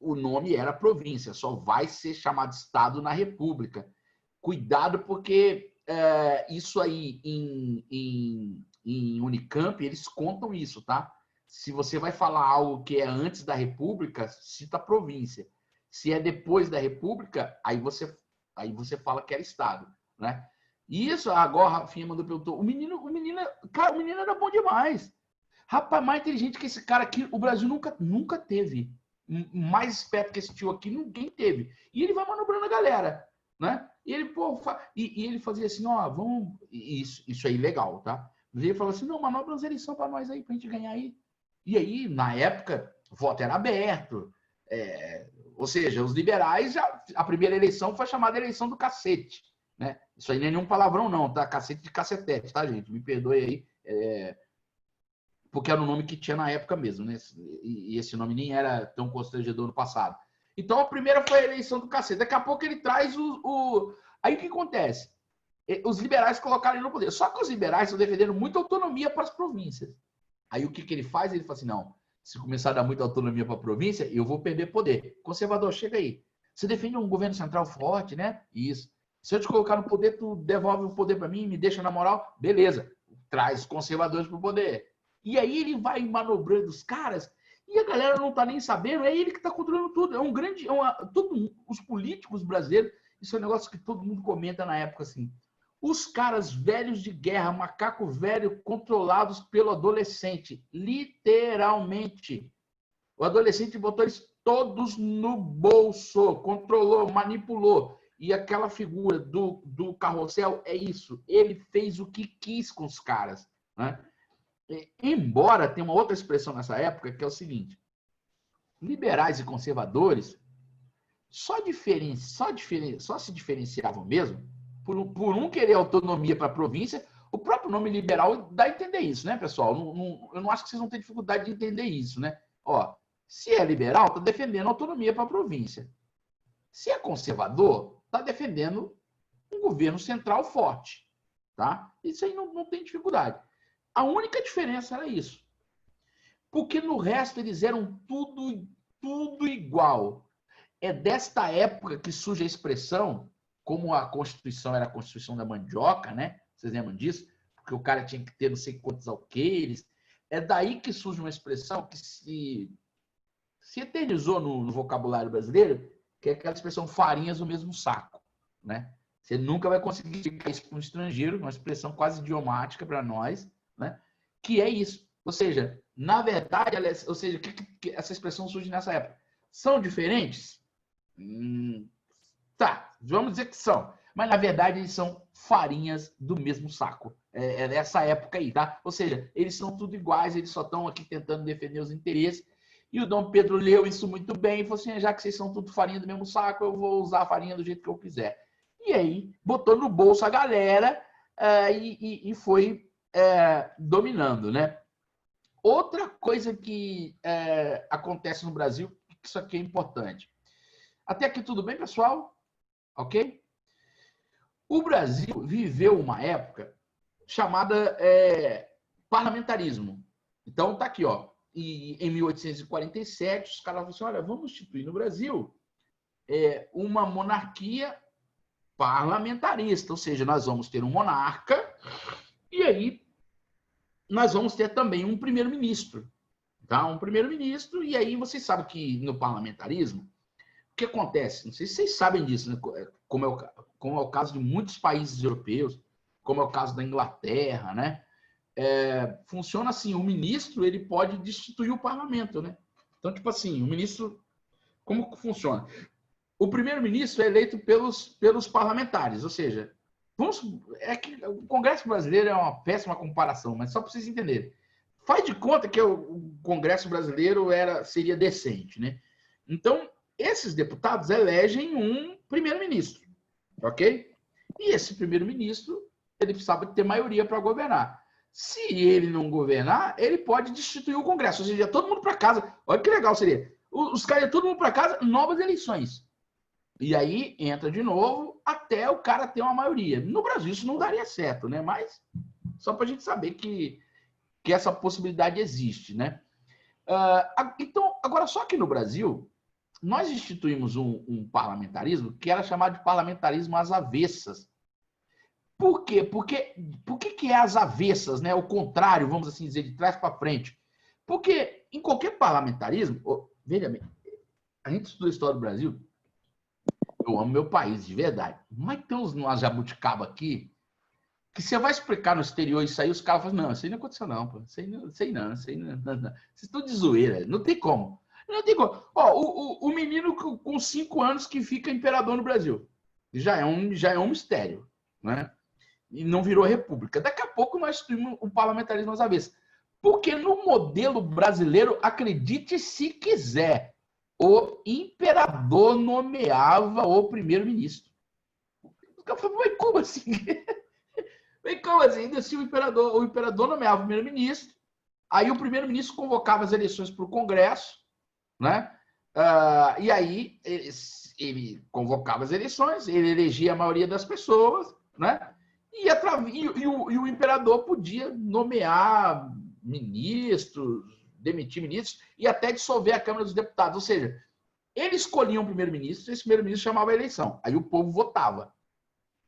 O nome era província, só vai ser chamado Estado na República. Cuidado, porque isso aí em Unicamp, eles contam isso, tá? Se você vai falar algo que é antes da República, cita província. Se é depois da República, aí você fala que era Estado, né? E isso, agora a Rafinha mandou perguntou, o menino era bom demais. Rapaz, mais inteligente que esse cara aqui, o Brasil nunca teve. Mais esperto que esse tio aqui, ninguém teve. E ele vai manobrando a galera, né? E ele, ele fazia assim, ó, vamos... Isso aí legal, tá? Ele falou assim, não, manobra as eleições para nós aí, pra gente ganhar aí. E aí, na época, o voto era aberto. Ou seja, os liberais, a primeira eleição foi chamada eleição do cacete, né? Isso aí não é nenhum palavrão, não, tá? Cacete de cacetete, tá, gente? Me perdoe aí. Porque era o nome que tinha na época mesmo, né? E esse nome nem era tão constrangedor no passado. Então, a primeira foi a eleição do cacete. Daqui a pouco ele traz Aí o que acontece? Os liberais colocaram ele no poder. Só que os liberais estão defendendo muita autonomia para as províncias. Aí o que ele faz? Ele fala assim, não, se começar a dar muita autonomia para a província, eu vou perder poder. Conservador, chega aí. Você defende um governo central forte, né? Isso. Se eu te colocar no poder, tu devolve o poder para mim, me deixa na moral? Beleza. Traz conservadores para o poder. E aí ele vai manobrando os caras e a galera não está nem sabendo, é ele que está controlando tudo. É um grande... os políticos brasileiros, isso é um negócio que todo mundo comenta na época, assim. Os caras velhos de guerra, macaco velho, controlados pelo adolescente. Literalmente. O adolescente botou eles todos no bolso, controlou, manipulou. E aquela figura do carrossel é isso. Ele fez o que quis com os caras, né? Embora tenha uma outra expressão nessa época, que é o seguinte: liberais e conservadores só se diferenciavam mesmo por um querer autonomia para a província. O próprio nome liberal dá a entender isso, né, pessoal? Eu não acho que vocês vão ter dificuldade de entender isso, né? Ó, se é liberal, está defendendo autonomia para a província. Se é conservador, está defendendo um governo central forte, tá? Isso aí não tem dificuldade. A única diferença era isso. Porque no resto eles eram tudo igual. É desta época que surge a expressão, como a Constituição era a Constituição da mandioca, né? Vocês lembram disso? Porque o cara tinha que ter não sei quantos alqueires. É daí que surge uma expressão que se eternizou no vocabulário brasileiro, que é aquela expressão farinhas no mesmo saco, né? Você nunca vai conseguir explicar isso para um estrangeiro, uma expressão quase idiomática para nós, né? Que é isso. Ou seja, na verdade, essa expressão surge nessa época. São diferentes? Tá, vamos dizer que são. Mas, na verdade, eles são farinhas do mesmo saco. É dessa época aí, tá? Ou seja, eles são tudo iguais, eles só estão aqui tentando defender os interesses. E o Dom Pedro leu isso muito bem e falou assim: já que vocês são tudo farinha do mesmo saco, eu vou usar a farinha do jeito que eu quiser. E aí, botou no bolso a galera e foi dominando, né? Outra coisa que acontece no Brasil, isso aqui é importante. Até aqui tudo bem, pessoal? Ok? O Brasil viveu uma época chamada parlamentarismo. Então, tá aqui, ó. E em 1847, os caras falaram assim: olha, vamos instituir no Brasil uma monarquia parlamentarista, ou seja, nós vamos ter um monarca e aí nós vamos ter também um primeiro-ministro, tá? Um primeiro-ministro, e aí vocês sabem que no parlamentarismo, o que acontece? Não sei se vocês sabem disso, né? Como é o caso de muitos países europeus, como é o caso da Inglaterra, né? Funciona assim: o ministro ele pode destituir o parlamento, né? Então, tipo assim, o ministro, como que funciona? O primeiro-ministro é eleito pelos parlamentares, ou seja, que o Congresso brasileiro é uma péssima comparação, mas só para vocês entenderem. Faz de conta que o Congresso brasileiro seria decente, né? Então, esses deputados elegem um primeiro-ministro, ok? E esse primeiro-ministro ele precisava ter maioria para governar. Se ele não governar, ele pode destituir o Congresso. Ou seja, todo mundo para casa. Olha que legal seria. Os caras iam todo mundo para casa, novas eleições. E aí entra de novo até o cara ter uma maioria. No Brasil isso não daria certo, né? Mas só para a gente saber que essa possibilidade existe, né? Então, agora só que no Brasil, nós instituímos um parlamentarismo que era chamado de parlamentarismo às avessas. Por quê? Por que é às avessas, né? O contrário, vamos assim dizer, de trás para frente. Porque em qualquer parlamentarismo, veja bem, a gente estuda a história do Brasil, eu amo meu país, de verdade, mas tem umas jabuticaba aqui que você vai explicar no exterior isso aí, os caras falam: não, isso aí não aconteceu não, pô. Isso aí não. Vocês estão de zoeira, não tem como. Não tem como. Ó, o menino com 5 anos que fica imperador no Brasil, já é um mistério, né? E não virou república. Daqui a pouco nós temos o parlamentarismo às avessas. Porque no modelo brasileiro, acredite se quiser, o imperador nomeava o primeiro-ministro. Os caras falam: mas como assim? Mas como assim? Ainda assim o imperador nomeava o primeiro-ministro, aí o primeiro-ministro convocava as eleições para o Congresso, né? E aí ele convocava as eleições, ele elegia a maioria das pessoas, né? E o imperador podia nomear ministros, demitir ministros e até dissolver a Câmara dos Deputados. Ou seja, ele escolhia um primeiro-ministro, esse primeiro-ministro chamava a eleição. Aí o povo votava.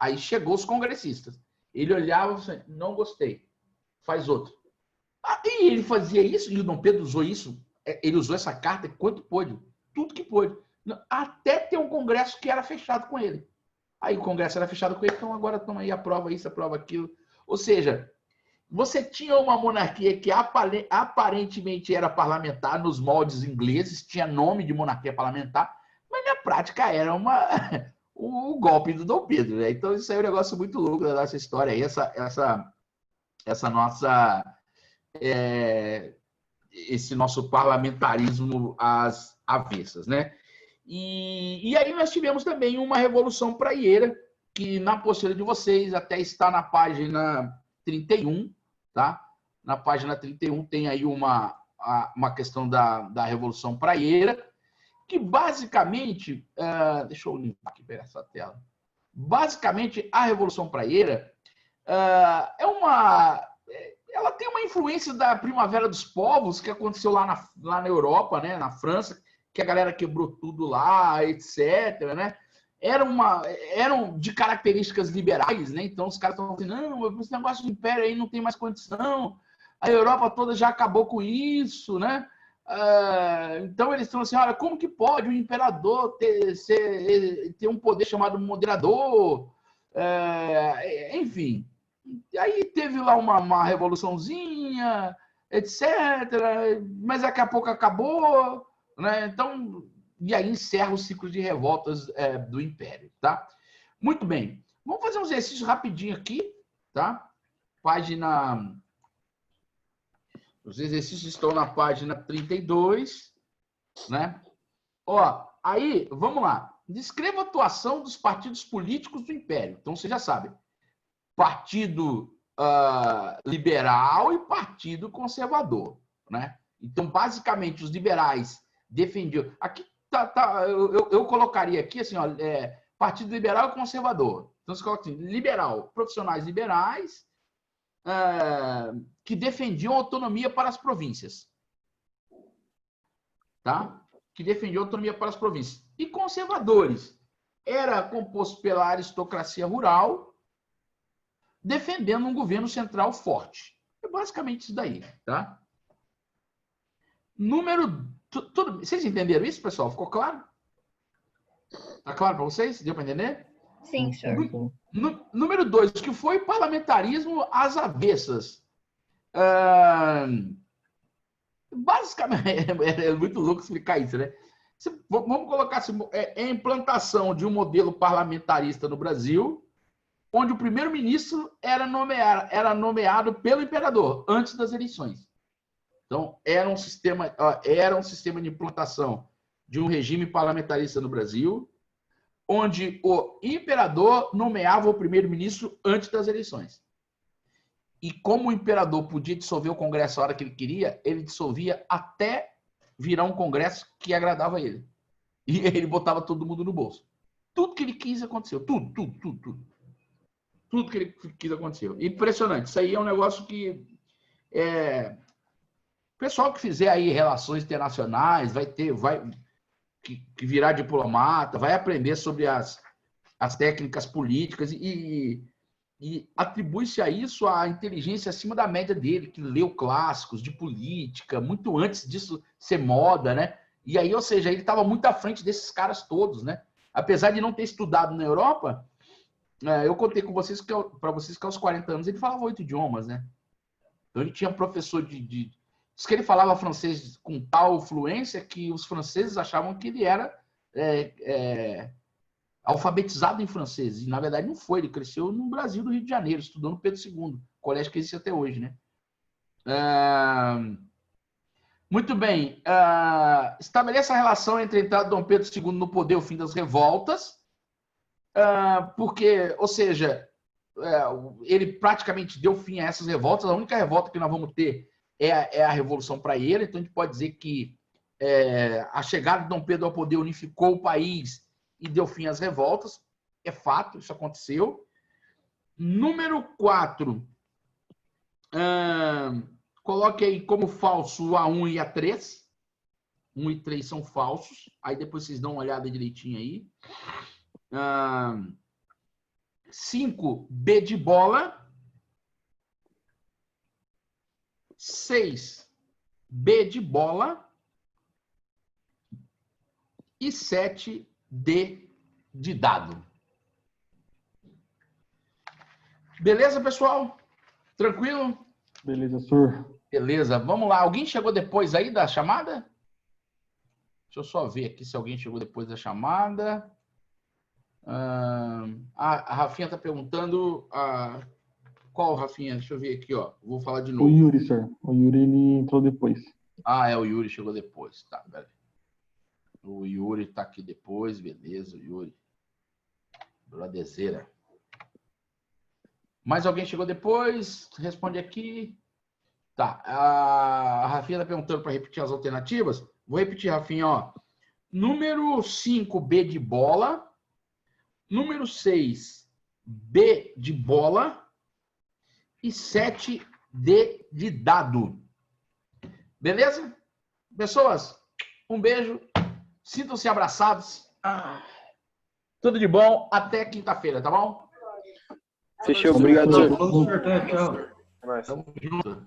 Aí chegou os congressistas. Ele olhava e falava: não gostei, faz outro. E ele fazia isso, e o Dom Pedro usou isso, ele usou essa carta quanto pôde, tudo que pôde. Até ter um congresso que era fechado com ele. Aí o Congresso era fechado com ele, então agora toma aí, aprova isso, aprova aquilo. Ou seja, você tinha uma monarquia que aparentemente era parlamentar nos moldes ingleses, tinha nome de monarquia parlamentar, mas na prática era o golpe do Dom Pedro, né? Então isso aí é um negócio muito louco da nossa história aí, essa nossa esse nosso parlamentarismo às avessas, né? E aí nós tivemos também uma revolução praieira, que na apostila de vocês até está na página 31, tá? Na página 31 tem aí uma questão da revolução praieira, que basicamente, deixa eu limpar aqui, pegar essa tela. Basicamente, a revolução praieira ela tem uma influência da Primavera dos Povos, que aconteceu lá na Europa, né, na França, que a galera quebrou tudo lá, etc., né? Eram de características liberais, né? Então os caras estão assim, não, esse negócio de império aí não tem mais condição, a Europa toda já acabou com isso, né? Então eles estão assim, olha, como que pode o imperador ter um poder chamado moderador? Enfim, aí teve lá uma revoluçãozinha, etc., mas daqui a pouco acabou, né? Então, e aí encerra o ciclo de revoltas do Império, tá? Muito bem. Vamos fazer um exercício rapidinho aqui, tá? Os exercícios estão na página 32, né? Ó, aí, vamos lá. Descreva a atuação dos partidos políticos do Império. Então, você já sabe. Partido liberal e partido conservador, né? Então, basicamente, os liberais defendiam... Aqui eu colocaria aqui assim, ó, partido liberal e conservador. Então, você coloca assim, liberal, profissionais liberais que defendiam autonomia para as províncias. Tá? Que defendiam autonomia para as províncias. E conservadores. Era composto pela aristocracia rural, defendendo um governo central forte. É basicamente isso daí, tá? Vocês entenderam isso, pessoal? Ficou claro? Tá claro para vocês? Deu para entender? Sim, senhor. Número 2, que foi parlamentarismo às avessas. Basicamente, é muito louco explicar isso, né? Vamos colocar assim, a implantação de um modelo parlamentarista no Brasil, onde o primeiro-ministro era nomeado pelo imperador antes das eleições. Então, era um sistema de implantação de um regime parlamentarista no Brasil, onde o imperador nomeava o primeiro-ministro antes das eleições. E como o imperador podia dissolver o Congresso a hora que ele queria, ele dissolvia até virar um Congresso que agradava a ele. E ele botava todo mundo no bolso. Tudo que ele quis aconteceu. Tudo. Tudo que ele quis aconteceu. Impressionante. Isso aí é um negócio que... O pessoal que fizer aí relações internacionais vai que virar diplomata, vai aprender sobre as técnicas políticas e atribui-se a isso a inteligência acima da média dele, que leu clássicos de política, muito antes disso ser moda, né? E aí, ou seja, ele estava muito à frente desses caras todos, né? Apesar de não ter estudado na Europa, eu contei com vocês para vocês que aos 40 anos ele falava 8 idiomas, né? Então ele tinha professor diz que ele falava francês com tal fluência que os franceses achavam que ele era alfabetizado em francês. E, na verdade, não foi. Ele cresceu no Brasil, no Rio de Janeiro, estudou no Pedro II, colégio que existe até hoje, né? Muito bem. Estabelece a relação entre a entrada de Dom Pedro II no poder e o fim das revoltas, porque, ou seja, ele praticamente deu fim a essas revoltas. A única revolta que nós vamos ter é a Revolução Praieira. Então, a gente pode dizer que a chegada de Dom Pedro ao poder unificou o país e deu fim às revoltas. É fato, isso aconteceu. Número 4. Coloque aí como falso o A1 e A3. 1 e 3 são falsos. Aí depois vocês dão uma olhada direitinho aí. 5, B de bola. 6, B de bola. E 7, D de dado. Beleza, pessoal? Tranquilo? Beleza, senhor. Beleza, vamos lá. Alguém chegou depois aí da chamada? Deixa eu só ver aqui se alguém chegou depois da chamada. A Rafinha está perguntando... Qual, Rafinha? Deixa eu ver aqui, ó. Vou falar de O novo. Yuri, senhor. O Yuri, ele entrou depois. Ah, o Yuri chegou depois. Tá, peraí. O Yuri tá aqui depois, beleza, o Yuri. Brodezeira. Mais alguém chegou depois? Responde aqui. Tá. A Rafinha tá perguntando para repetir as alternativas. Vou repetir, Rafinha, ó. Número 5, B de bola. Número 6, B de bola. E 7, D de dado. Beleza? Pessoas, um beijo. Sintam-se abraçados. Tudo de bom. Até quinta-feira, tá bom? Fechou, obrigado, senhor. Mas... Tamo junto.